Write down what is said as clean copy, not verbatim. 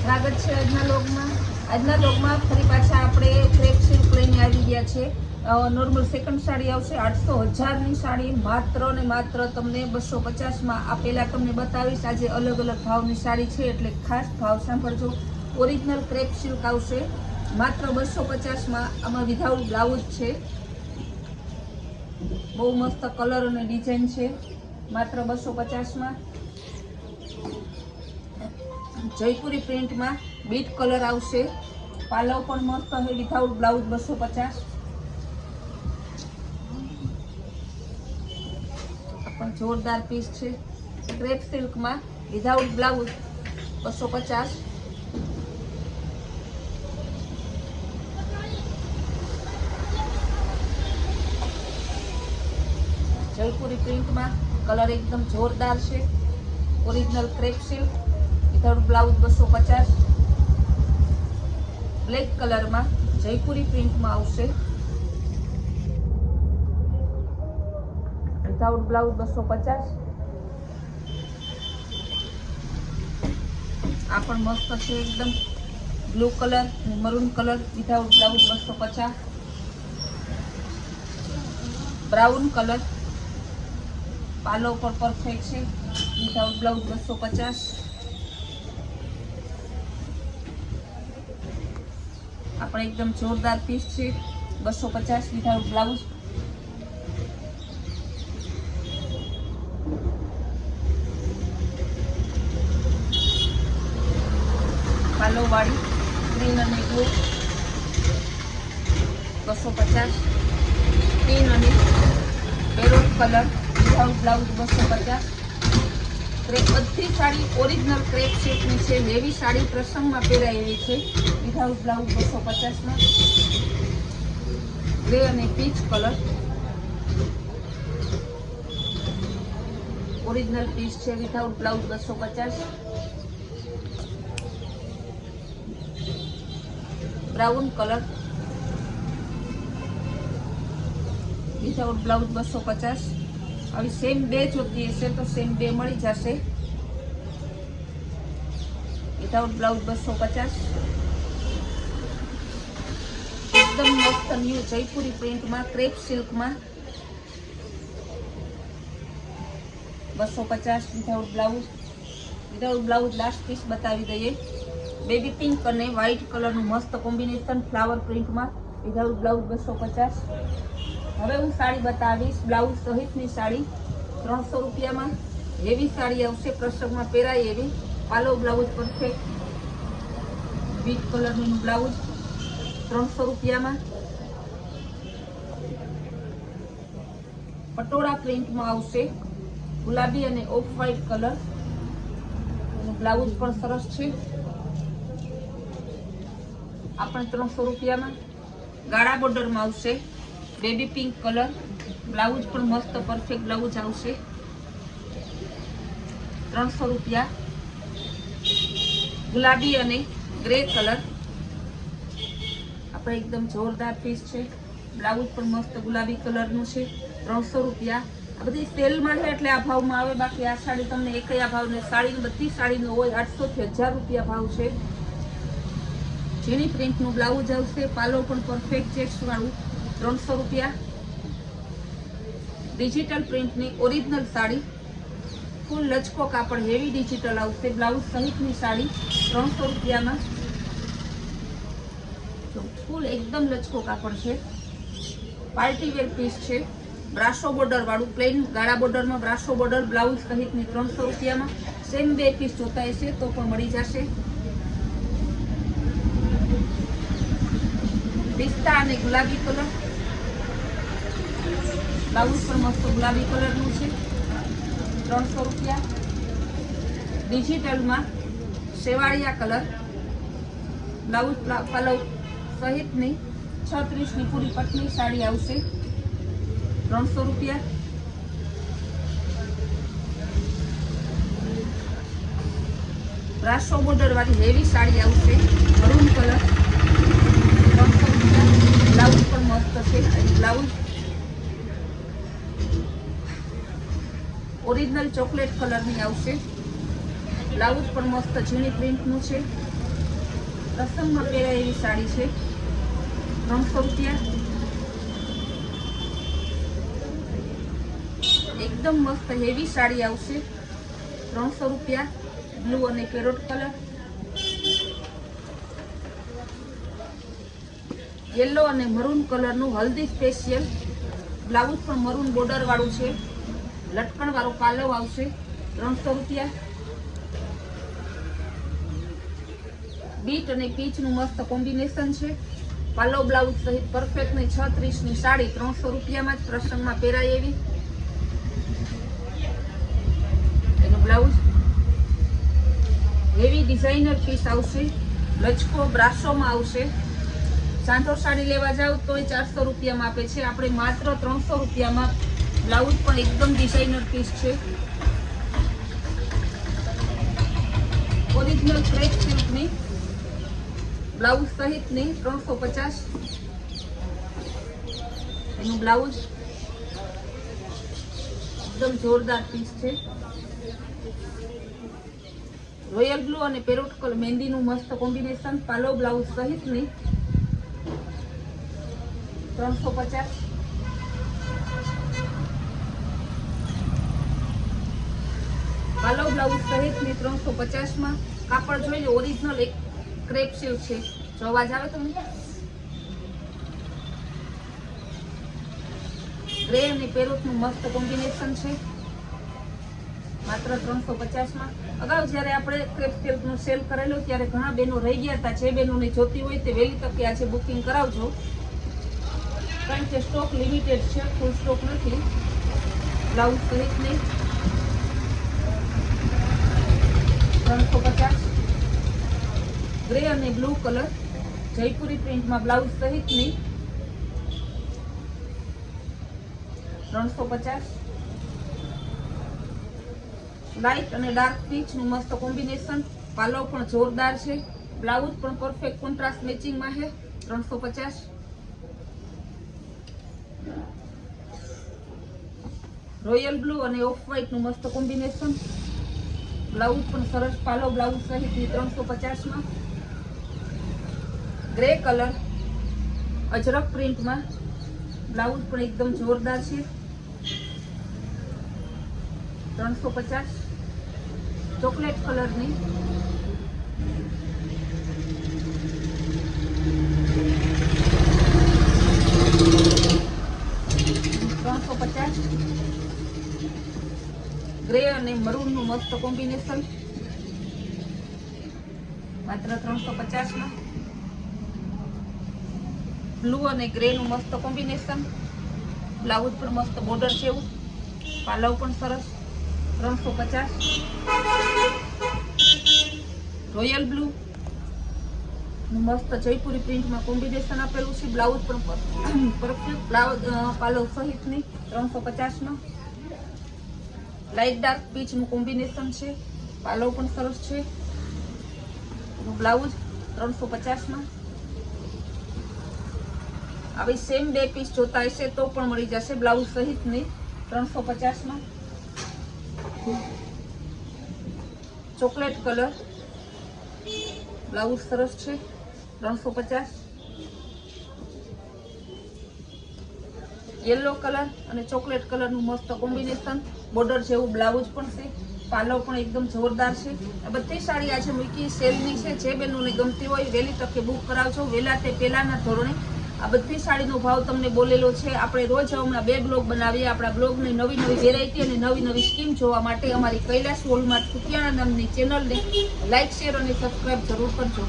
સ્વાગત છે આજના લોગમાં ફરી પાછા આપણે ક્રેપ સિલ્ક લઈને આવી ગયા છે। નોર્મલ સેકન્ડ સાડી આવશે 800,000ની સાડી માત્ર ને માત્ર તમને 250માં। આ પહેલા તમને બતાવીશ, આજે અલગ અલગ ભાવની સાડી છે એટલે ખાસ ભાવ સાંભળજો। ઓરિજિનલ ક્રેપ સિલ્ક આવશે માત્ર 250માં। આમાં વિધાઉટ બ્લાઉઝ છે, બહુ મસ્ત કલર અને ડિઝાઇન છે, માત્ર 250માં। जयपुरी प्रिंट में बीट कलर आवशे, पालव पण मस्त है विथाउट ब्लाउज 250। अपन जोरदार पीस है क्रेप सिल्क में विथाउट ब्लाउज 250। जयपुरी प्रिंट में कलर एकदम जोरदार है। Original crepe silk without blouse 250। Black colour में जयपुरी प्रिंट में आवशे विथाउट ब्लाउज 250। आ पण मस्त है एकदम blue colour maroon colour without blouse 250। Brown colour पालो पर परफेक्ट है विथाउट ब्लाउज 250। આપણે એકદમ જોરદાર પીસ છે 250 વિથઆઉટ બ્લાઉઝ। પાલો વાળી ગ્રીન અને બ્લુ 250। ગ્રીન અને maroon colour without blouse 250। Crepe बधी साड़ी ओरिजिनल क्रेप सिल्कनी है। हेवी साड़ी प्रसंग में पहेरायेली है विथआउट ब्लाउज 250 में। ग्रे और पीच कलर ओरिजिनल पीस है without blouse 250। Brown colour without blouse 250। अभी सेम बे जोती है तो सेम बे मળી જશે विथआउट ब्लाउज 250। एकदम मस्त न्यू जयपुरी प्रिंट में क्रेप सिल्क में 250 without blouse. Without blouse last piece बतावी दઈએ। Baby pink और व्हाइट कलर मस्त कॉम्बिनेशन फ्लावर प्रिंट में विथआउट ब्लाउज 250। હવે હું સાડી બતાવીશ બ્લાઉઝ સહિતની સાડી 300 રૂપિયામાં। हेवी साड़ी आवશે પ્રસંગમાં પહેરાય એવી। પાલો બ્લાઉઝ પરફેક્ટ બીટ કલરનું બ્લાઉઝ 300 રૂપિયામાં। પટોળા પ્રિન્ટમાં આવશે ગુલાબી અને ઓફ વ્હાઇટ કલર। બ્લાઉઝ પણ સરસ છે, આ પણ 300 રૂપિયામાં। ગાળા બોર્ડરમાં આવશે बेबी पिंक कलर, ब्लाउज पर मस्त परफेक्ट ब्लाउज आवशे 300 रुपया। गुलाबी अने ग्रे कलर આપણે एकदम जोरदार पीस है। ब्लाउज पर मस्त गुलाबी कलर नु है 300 रुपया। आ बधी सेल में है એટલે આ ભાવમાં આવે, બાકી આ સાડી તમને એકય ભાવ ને સાડી બધી સાડી નો હોય 800 થી 1000 રૂપિયા ભાવ છે। જેની પ્રિન્ટ નું બ્લાઉઝ આવશે, પાલો પણ પરફેક્ટ ચેક્સ વાળું 300 रुपया। डिजिटल प्रिंट नी ओरिजिनल साड़ी फूल लचको कापड़ हेवी डिजिटल आवशे। ब्लाउज सहित नी साड़ी 300 रुपया में। फूल एकदम लचको कापड़ है, पार्टी वेर पीस है। ब्राशो बॉर्डर वालू प्लेन गाड़ा बॉर्डर में ब्राशो बॉर्डर ब्लाउज सहित नी 300 रुपया में। सेम बे पीस जोता हशे तो पण मळी जशे। पिस्ता अने गुलाबी कलर ब्लाउज पर मस्त गुलाबी कलर नु छे 300 रुपया। डिजिटल में शेवाड़िया कलर ब्लाउज पालव सहित नी 36 नी पूरी पटनी साड़ी आवशे 300 रुपया। ब्राशो बॉर्डर वाली हेवी साड़ी आवशे मरून कलर 300 रुपया। ब्लाउज पर मस्त है। ब्लाउज ओरिजिनल चॉकलेट कलर नी आवशे। ब्लाउज पर मस्त झीणी प्रिंट नु छे પ્રસંગમાં પહેરાય એવી સાડી છે, 300 રૂપિયા. એકદમ મસ્ત હેવી સાડી આવશે, 300 રૂપિયા. બ્લુ અને પેરોટ કલર, યેલો અને મરૂન કલરનું હલ્દી સ્પેશિયલ. બ્લાઉઝ પણ મરૂન બોર્ડર વાળું છે, લટકણ વાળો પાલવ આવશે, 300 રૂપિયા. બીટ અને પીચનું મસ્ત કોમ્બિનેશન છે. પાલવ બ્લાઉઝ સહિત પરફેક્ટ ને 36 ની સાડી 300 રૂપિયામાં જ પ્રસંગમાં પહેરાય એવી. એનું બ્લાઉઝ હેવી ડિઝાઇનર પીસ આવશે, લચકો બ્રાસોમાં આવશે. સાંધો સાડી લેવા જાવ તો 400 રૂપિયામાં આપે છે, આપણે માત્ર 300 રૂપિયામાં. બ્લાઉઝ પણ એકદમ ડિઝાઇનર પીસ છે, ઓરિજિનલ ક્રેપ સિલ્કની બ્લાઉઝ સહિતની 350. એનું બ્લાઉઝ એકદમ જોરદાર પીસ છે. રોયલ બ્લુ અને પેરોટ કલર મહેંદીનું મસ્ત કોમ્બિનેશન. પાલો બ્લાઉઝ સહિતની 350. પાલો બ્લાઉઝ સહિતની 350માં. કાપડ જોઈ લો, ઓરિજિનલ એક ક્રેપ સિલ્ક છે. જો અવાજ આવે તમને, ગ્રે અને પેરોટનું મસ્ત કોમ્બિનેશન છે, માત્ર 350માં. અગાઉ જ્યારે આપણે ક્રેપ સિલ્કનું સેલ કરેલું ત્યારે ઘણા બહેનો રહી ગયા હતા. જે બહેનોને જોતી હોય તે વહેલી તકે આજે બુકિંગ કરાવજો, કારણ કે સ્ટોક લિમિટેડ છે, ફૂલ સ્ટોક નથી. બ્લાઉઝ સહિતની 350. ગ્રે અને બ્લુ કલર જયપુરી પ્રિન્ટમાં બ્લાઉઝ સહિતની 350. લાઇટ અને ડાર્ક પીચનું મસ્ત કોમ્બિનેશન. પાલવ પણ જોરદાર છે, બ્લાઉઝ પણ પરફેક્ટ કોન્ટ્રાસ્ટ મેચિંગમાં છે, 350. રોયલ બ્લુ અને ઓફ વ્હાઇટનું મસ્ત કોમ્બિનેશન. બ્લાઉઝ પણ સરસ, પાલો બ્લાઉઝ સહિતની 350માં. ગ્રે કલર અજરક પ્રિન્ટમાં બ્લાઉઝ પણ એકદમ જોરદાર છે, 350. ચોકલેટ કલરની 350. ગ્રે અને મરૂનનું મસ્ત કોમ્બિનેશન, માત્ર 350માં. બ્લુ અને ગ્રેનું મસ્ત કોમ્બિનેશન. બ્લાઉઝ પણ મસ્ત બોર્ડર છે એવું, પાલવ પણ સરસ, 350. રોયલ બ્લુ મસ્ત જયપુરી પ્રિન્ટમાં કોમ્બિનેશન આપેલું છે. બ્લાઉઝ પણ પરફેક્ટ બ્લાઉઝ પાલવ સહિતની 350માં. લાઇટ ડાર્ક પીચનું કોમ્બિનેશન છે, પાલવ પણ સરસ છે. બ્લાઉઝ 350માં. આવી સેમ બે પીસ જોતા હશે તો પણ મળી જશે, બ્લાઉઝ સહિતની 350માં. ચોકલેટ કલર બ્લાઉઝ સરસ છે, 350. યેલો કલર અને ચોકલેટ કલરનું મસ્ત કોમ્બિનેશન. બોર્ડર જેવું બ્લાઉઝ પણ છે, પાલવ પણ એકદમ જોરદાર છે. આ બધી સાડી આજે મૂકી સેલની છે. જે બહેનોને ગમતી હોય વહેલી તકે બુક કરાવજો, વહેલા તે પહેલાના ધોરણે. આ બધી સાડીનો ભાવ તમને બોલેલો છે. આપણે રોજ હમણાં 2 બ્લોગ બનાવીએ. આપણા બ્લોગની નવી નવી વેરાયટી અને નવી નવી સ્કીમ જોવા માટે અમારી કૈલાસ વોલમાર્ટ કુતિયાણા નામની ચેનલને લાઇક, શેર અને સબસ્ક્રાઈબ જરૂર કરજો.